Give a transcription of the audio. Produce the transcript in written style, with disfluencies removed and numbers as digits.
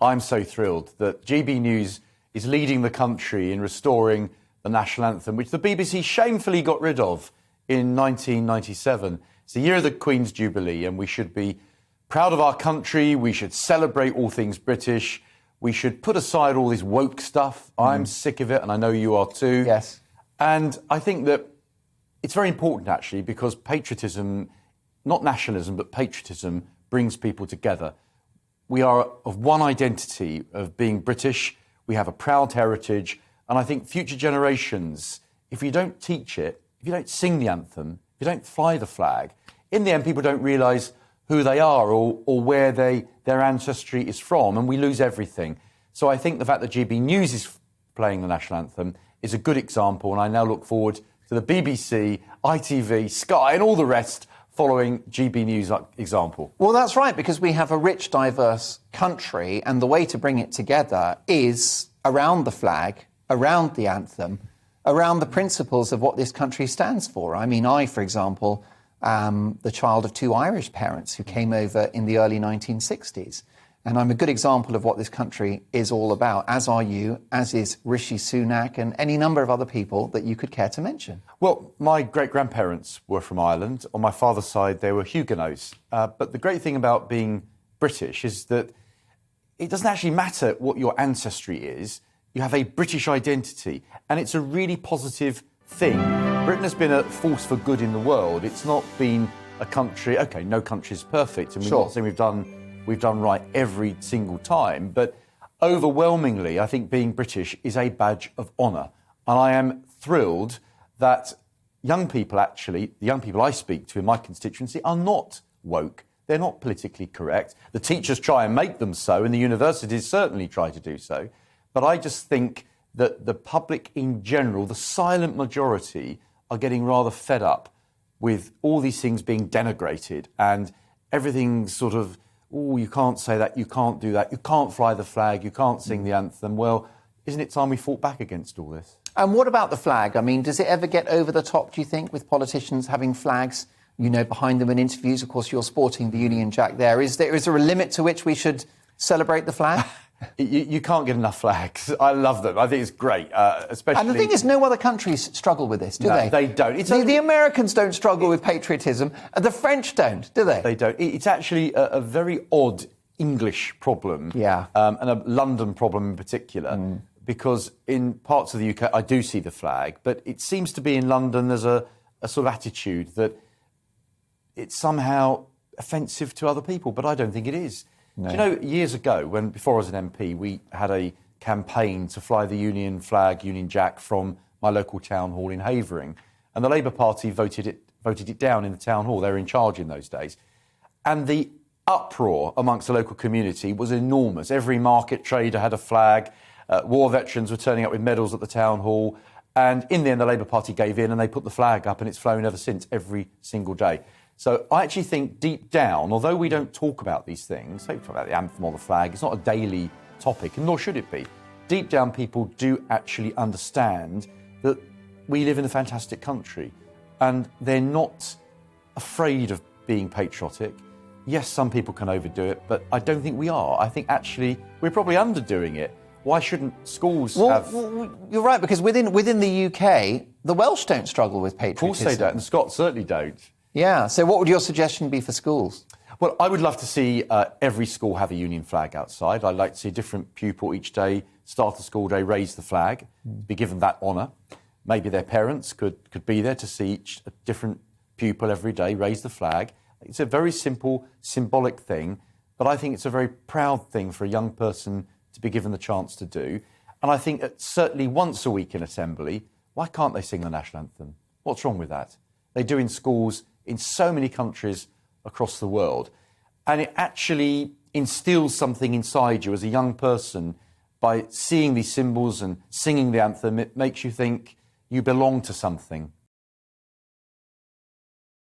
I'm so thrilled that GB News is leading the country in restoring the National Anthem, which the BBC shamefully got rid of in 1997. It's the year of the Queen's Jubilee, and we should be proud of our country. We should celebrate all things British. We should put aside all this woke stuff. I'm sick of it, and I know you are too. Yes. And I think that it's very important, actually, because patriotism, not nationalism, but patriotism, brings people together. We are of one identity of being British. We have a proud heritage. And I think future generations, if you don't teach it, if you don't sing the anthem, if you don't fly the flag, in the end, people don't realise who they are or where their ancestry is from, and we lose everything. So I think the fact that GB News is playing the National Anthem is a good example, and I now look forward to the BBC, ITV, Sky and all the rest following GB News' example. Well, that's right, because we have a rich, diverse country, and the way to bring it together is around the flag, around the anthem, around the principles of what this country stands for. I mean, for example, the child of two Irish parents who came over in the early 1960s. And I'm a good example of what this country is all about, as are you, as is Rishi Sunak and any number of other people that you could care to mention. Well, my great-grandparents were from Ireland. On my father's side, they were Huguenots. But the great thing about being British is that it doesn't actually matter what your ancestry is. You have a British identity, and it's a really positive thing. Britain has been a force for good in the world. It's not been a country... OK, no country is perfect, and we're not saying we've done right every single time, but overwhelmingly, I think being British is a badge of honour. And I am thrilled that young people, actually, the young people I speak to in my constituency, are not woke. They're not politically correct. The teachers try and make them so, and the universities certainly try to do so. But I just think that the public in general, the silent majority, are getting rather fed up with all these things being denigrated and everything sort of, oh, you can't say that, you can't do that, you can't fly the flag, you can't sing the anthem. Well, isn't it time we fought back against all this? And what about the flag? I mean, does it ever get over the top, do you think, with politicians having flags, behind them in interviews? Of course, you're sporting the Union Jack there. Is there a limit to which we should celebrate the flag? You can't get enough flags. I love them. I think it's great, especially... And the thing is, no other countries struggle with this, do they? They don't. The Americans don't struggle with patriotism. The French don't, do they? They don't. It's actually a very odd English problem. Yeah. And a London problem in particular, because in parts of the UK, I do see the flag, but it seems to be in London there's a sort of attitude that it's somehow offensive to other people, but I don't think it is. No. Do you know, years ago, before I was an MP, we had a campaign to fly the Union flag, Union Jack, from my local town hall in Havering. And the Labour Party voted it down in the town hall. They were in charge in those days. And the uproar amongst the local community was enormous. Every market trader had a flag. War veterans were turning up with medals at the town hall. And in the end, the Labour Party gave in and they put the flag up, and it's flown ever since, every single day. So I actually think deep down, although we don't talk about these things, don't talk about the anthem or the flag, it's not a daily topic, and nor should it be. Deep down, people do actually understand that we live in a fantastic country, and they're not afraid of being patriotic. Yes, some people can overdo it, but I don't think we are. I think actually we're probably underdoing it. Why shouldn't schools have... Well, you're right, because within the UK, the Welsh don't struggle with patriotism. Of course they don't, and Scots certainly don't. Yeah, so what would your suggestion be for schools? Well, I would love to see every school have a Union flag outside. I'd like to see a different pupil each day start the school day, raise the flag, be given that honour. Maybe their parents could be there to see a different pupil every day raise the flag. It's a very simple, symbolic thing, but I think it's a very proud thing for a young person to be given the chance to do. And I think that certainly once a week in Assembly, why can't they sing the National Anthem? What's wrong with that? They do in schools in so many countries across the world. And it actually instills something inside you as a young person by seeing these symbols and singing the anthem. It makes you think you belong to something.